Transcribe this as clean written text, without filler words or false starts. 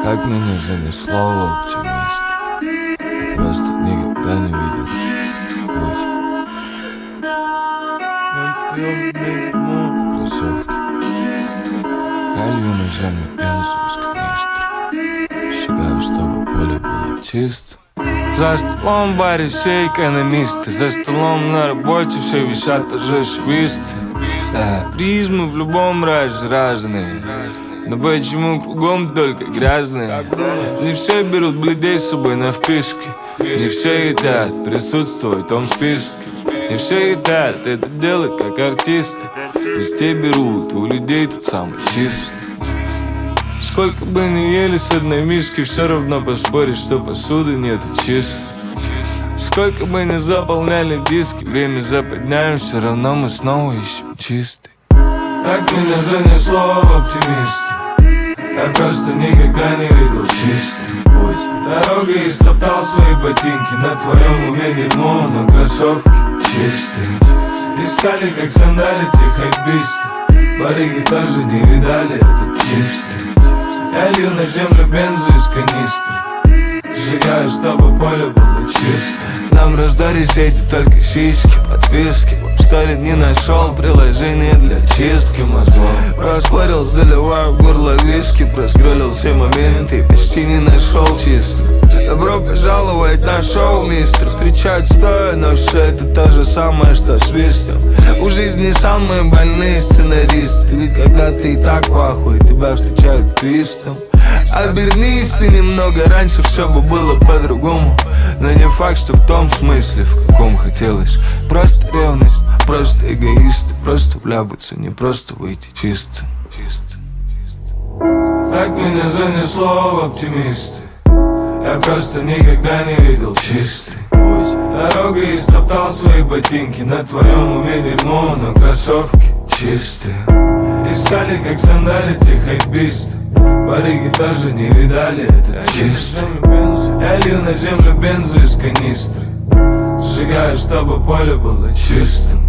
Как меня занесло, оптимист. Я просто никогда не видел путь. Кроссовки. Я лью на землю пензу из канистры. Шагаю, чтобы поле было чисто. За столом в баре все экономисты. За столом на работе все висят торжествисты. Да, призмы в любом разе разные. Но почему кругом только грязные? Не все берут бледей с собой на вписке. Не все хотят присутствовать в том списке. Не все хотят это делать как артисты. Ведь те берут, у людей тут самый чистый. Сколько бы ни ели с одной миски, все равно поспоришь, что посуды нету чистой. Сколько бы ни заполняли диски, время западняем, все равно мы снова ищем чистый. Так меня занесло в оптимисты. Я просто никогда не видел чистый путь. Дорогой истоптал свои ботинки. На твоем уме дерьмо, но кроссовки чистые. Искали, как сандалить их хайписты. Барыги тоже не видали этот чистый. Я лью на землю бензу из канистры. Сжигаю, чтобы поле было чисто. Нам раздали сети только сиськи, подписки. В сторе не нашел приложение для чистки мозгов. Проспорил, заливаю в горло виски. Проскролил все моменты и почти не нашел чисто. Добро пожаловать на шоу, мистер. Встречают стоя, но все это то же самое, что свистом. У жизни самые больные сценаристы. Ведь когда ты и так пахуй, тебя встречают твистом. Обернись ты немного раньше, все бы было по-другому. Но не факт, что в том смысле, в каком хотелось. Просто ревность, просто эгоисты. Просто вляпаться, не просто выйти чисто. Так меня занесло в оптимисты. Я просто никогда не видел чистый путь. Дорогой истоптал свои ботинки. На твоем уме дерьмо, но кроссовки чистые. Искали, как сандалить их хайписты. Барыги тоже не видали это чисто. Я лью на землю бензу из канистры. Сжигаю, чтобы поле было чистым.